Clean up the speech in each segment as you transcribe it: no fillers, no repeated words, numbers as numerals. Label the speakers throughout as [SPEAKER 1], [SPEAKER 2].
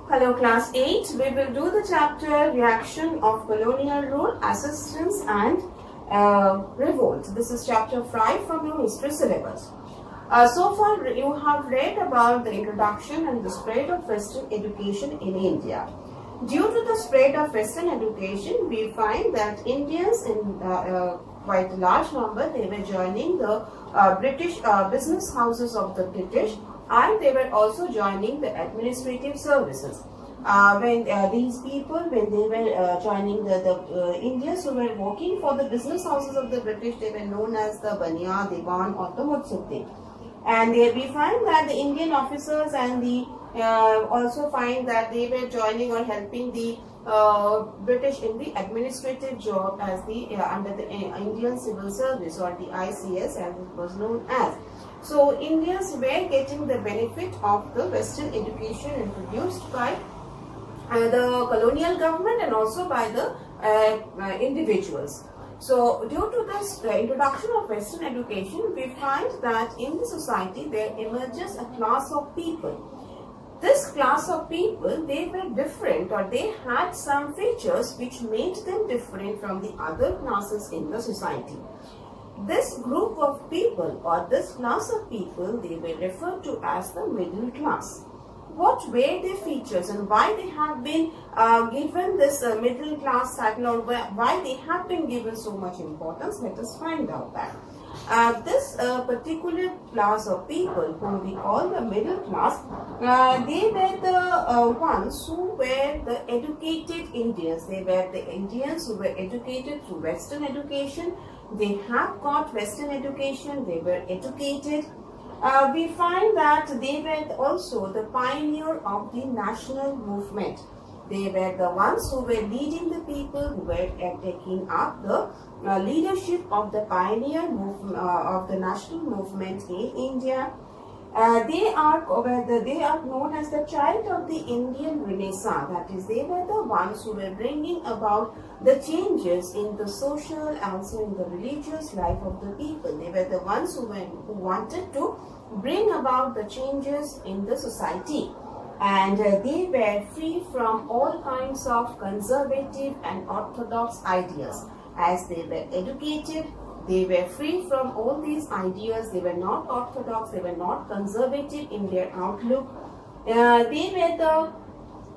[SPEAKER 1] Hello class 8, we will do the chapter Reaction of Colonial Rule, Assistance and Revolt. This is chapter 5 from your history syllabus. So far you have read about the introduction and the spread of Western education in India. Due to the spread of Western education, we find that Indians in quite a large number, they were joining the British business houses of the British, and they were also joining the administrative services. When these people, when they were joining the Indians who were working for the business houses of the British, they were known as the Baniya, Diwan or the Mutsuddin. And we find that the Indian officers and the also find that they were joining or helping the British in the administrative job as the under the Indian Civil Service or the ICS as it was known as. So Indians were getting the benefit of the Western education introduced by the colonial government and also by the individuals. So due to this introduction of Western education, we find that in the society there emerges a class of people. This class of people, they were different, or they had some features which made them different from the other classes in the society. This group of people or this class of people, they were referred to as the middle class. What were their features and why they have been given this middle class title, or why they have been given so much importance? Let us find out that. This particular class of people whom we call the middle class, they were the ones who were the educated Indians. They were the Indians who were educated through Western education. They have got Western education, they were educated. We find that they were also the pioneer of the national movement. They were the ones who were leading the people, who were taking up the leadership of the pioneer movement of the national movement in India. They are known as the child of the Indian Renaissance. That is, they were the ones who were bringing about the changes in the social, also in the religious life of the people. They were the ones who wanted to bring about the changes in the society. And they were free from all kinds of conservative and orthodox ideas. As they were educated, they were free from all these ideas. They were not orthodox, they were not conservative in their outlook. They were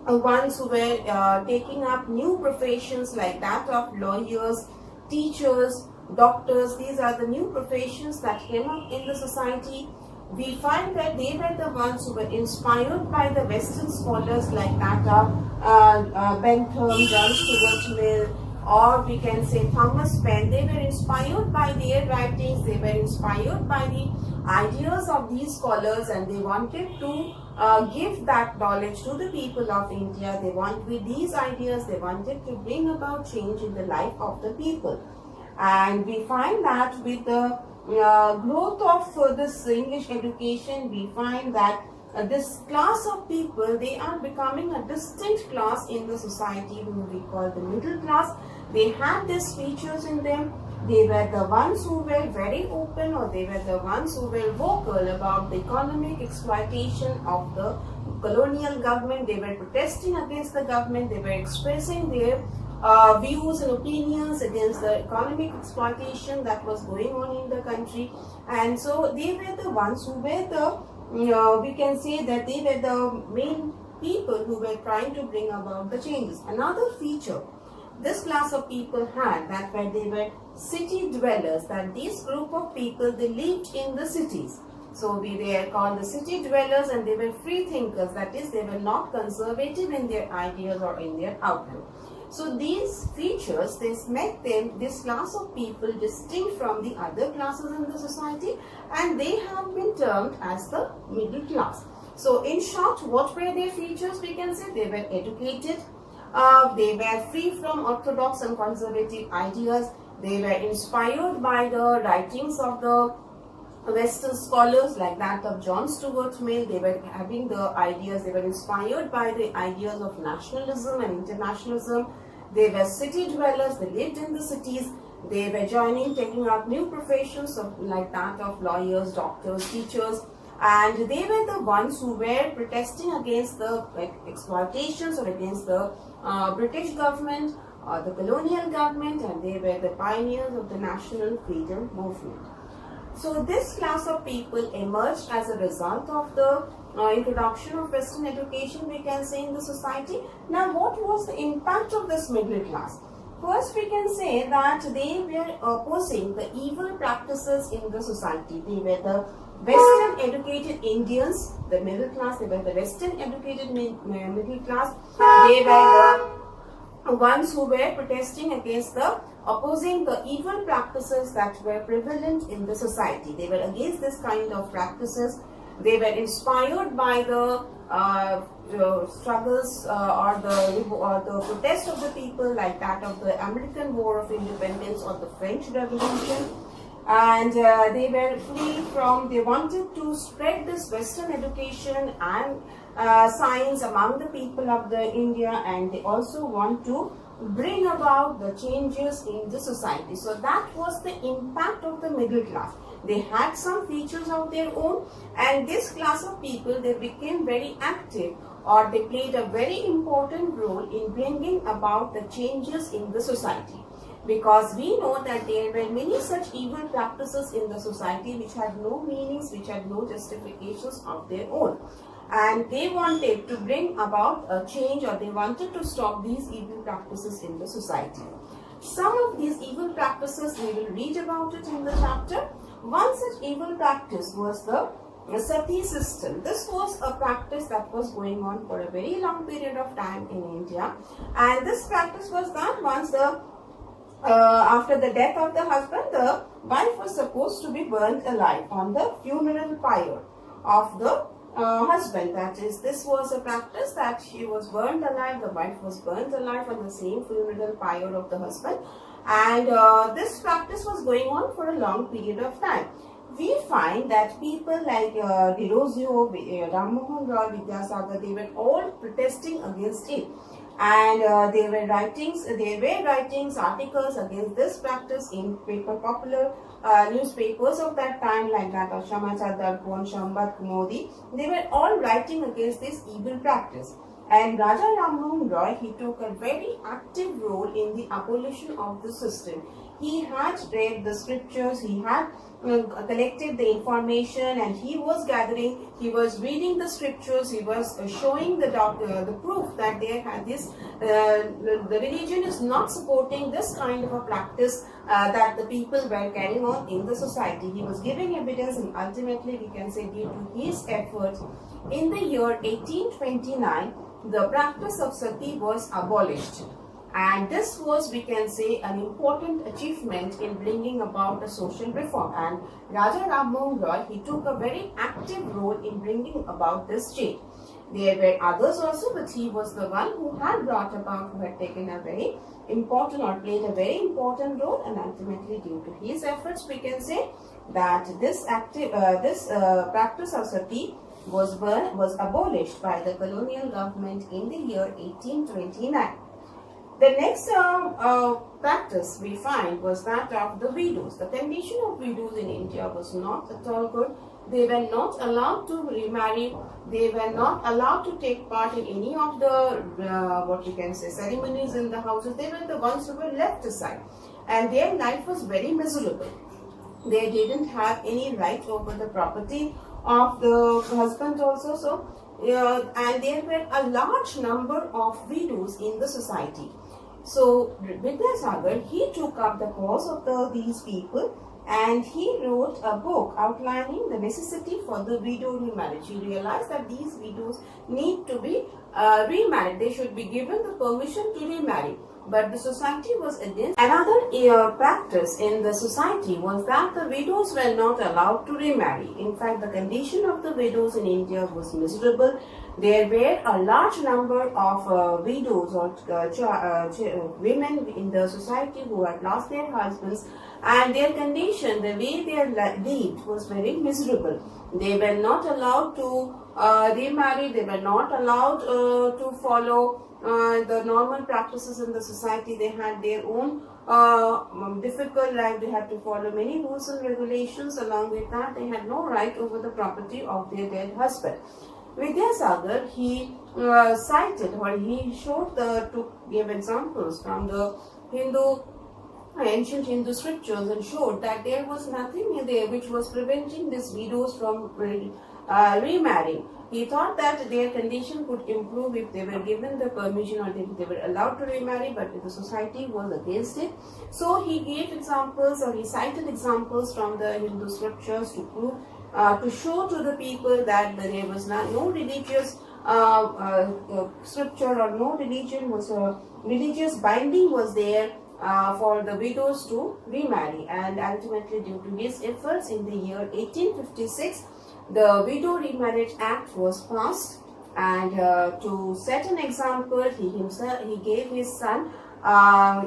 [SPEAKER 1] the ones who were taking up new professions like that of lawyers, teachers, doctors. These are the new professions that came up in the society. We find that they were the ones who were inspired by the Western scholars like that of Bentham, John Stuart Mill, or we can say Thomas Paine. They were inspired by their writings, they were inspired by the ideas of these scholars, and they wanted to give that knowledge to the people of India. They with these ideas, they wanted to bring about change in the life of the people. And we find that with the growth of this English education, we find that this class of people, they are becoming a distinct class in the society whom we call the middle class. They had these features in them. They were the ones who were very open, or they were the ones who were vocal about the economic exploitation of the colonial government. They were protesting against the government. They were expressing their views and opinions against the economic exploitation that was going on in the country. And so they were the ones who were the, we can say that they were the main people who were trying to bring about the changes. Another feature this class of people had, that where they were city dwellers, that this group of people, they lived in the cities. So they are called the city dwellers, and they were free thinkers. That is, they were not conservative in their ideas or in their outlook. So these features, this make them, this class of people, distinct from the other classes in the society, and they have been termed as the middle class. So in short, what were their features? We can say they were educated, they were free from orthodox and conservative ideas, they were inspired by the writings of the Western scholars like that of John Stuart Mill. They were having the ideas, they were inspired by the ideas of nationalism and internationalism. They were city dwellers, they lived in the cities. They were taking up new professions like that of lawyers, doctors, teachers. and they were the ones who were protesting against the exploitations or against the British government or the colonial government, and they were the pioneers of the national freedom movement. So this class of people emerged as a result of the introduction of Western education, we can say, in the society. Now, what was the impact of this middle class? First, we can say that they were opposing the evil practices in the society. They were the Western educated Indians, the middle class. They were the Western educated middle class. They were the ones who were protesting against the opposing the evil practices that were prevalent in the society. They were against this kind of practices. They were inspired by the struggles or the protest of the people, like that of the American War of Independence or the French Revolution. And they were free from, they wanted to spread this Western education and science among the people of the India, and they also want to bring about the changes in the society. So that was the impact of the middle class. They had some features of their own, and this class of people, they became very active, or they played a very important role in bringing about the changes in the society. Because we know that there were many such evil practices in the society which had no meanings, which had no justifications of their own. And they wanted to bring about a change, or they wanted to stop these evil practices in the society. Some of these evil practices, we will read about it in the chapter. One such evil practice was the sati system. This was a practice that was going on for a very long period of time in India. And this practice was that once after the death of the husband, the wife was supposed to be burnt alive on the funeral pyre of the husband. That is, this was a practice that she was burnt alive, the wife was burnt alive on the same funeral pyre of the husband. And this practice was going on for a long period of time. We find that people like Deleuze, Ram Mohan Roy, Vidyasagar, they were all protesting against it. And there were writings, articles against this practice in popular newspapers of that time, like that of Samachar Darpan, Sambad, Modi. They were all writing against this evil practice. And Raja Ram Mohan Roy, he took a very active role in the abolition of the system. He had read the scriptures, he had collected the information, and he was gathering, he was reading the scriptures, he was showing the proof that there had this, the religion is not supporting this kind of a practice that the people were carrying on in the society. He was giving evidence, and ultimately we can say due to his efforts, in the year 1829, the practice of sati was abolished. And this was, we can say, an important achievement in bringing about a social reform. And Raja Ram Mohan Roy, he took a very active role in bringing about this change. There were others also, but he was the one who had brought about, who had taken a very important or played a very important role, and ultimately due to his efforts, we can say that this practice of sati was abolished by the colonial government in the year 1829. The next practice we find was that of the widows. The condition of widows in India was not at all good. They were not allowed to remarry. They were not allowed to take part in any of the what we can say ceremonies in the houses. They were the ones who were left aside, and their life was very miserable. They didn't have any right over the property of the husband also. So and there were a large number of widows in the society. So Vidyasagar, he took up the cause of these people, and he wrote a book outlining the necessity for the widow remarriage. He realized that these widows need to be remarried. They should be given the permission to remarry. But the society was against. Another practice in the society was that the widows were not allowed to remarry. In fact, the condition of the widows in India was miserable. There were a large number of widows or women in the society who had lost their husbands, and their condition, the way they lived, was very miserable. They were not allowed to remarry. They were not allowed to follow the normal practices in the society. They had their own difficult life. They had to follow many rules and regulations. Along with that, they had no right over the property of their dead husband. Vidyasagar, he cited or he showed gave examples from the ancient Hindu scriptures and showed that there was nothing there which was preventing these widows from remarrying. He thought that their condition could improve if they were given the permission or if they were allowed to remarry, but the society was against it. So he gave examples, or he cited examples from the Hindu scriptures to prove, to show to the people that there was no religious scripture or no religious binding was there for the widows to remarry. And ultimately, due to his efforts, in the year 1856, the Widow Remarriage Act was passed, and to set an example, he gave his son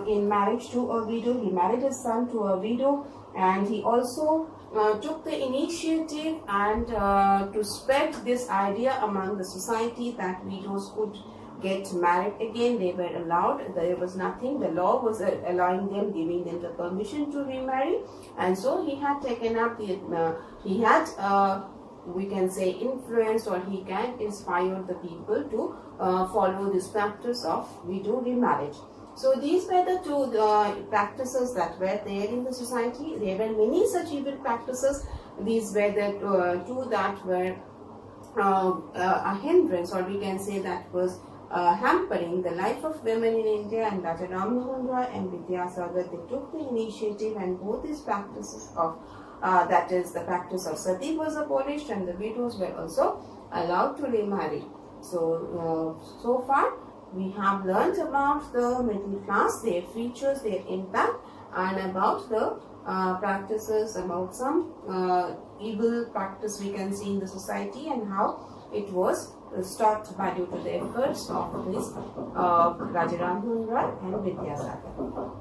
[SPEAKER 1] in marriage to a widow. He married his son to a widow, and he also took the initiative and to spread this idea among the society that widows could get married again. They were allowed. There was nothing. The law was allowing them, giving them the permission to remarry, and so he had taken up he had we can say influenced, or he can inspire the people to follow this practice of widow remarriage. So these were the two practices that were there in the society. There were many such evil practices. These were the two that were a hindrance, or we can say that was hampering the life of women in India. And Raja Ram Mohan Roy and Vidyasagar, they took the initiative, and both these practices of that is, the practice of sati was abolished, and the widows were also allowed to remarry. So, so far we have learnt about the middle class, their features, their impact, and about the practices, about some evil practice we can see in the society, and how it was stopped by due to the efforts of this Raja Ram Mohan Roy and Vidyasagar.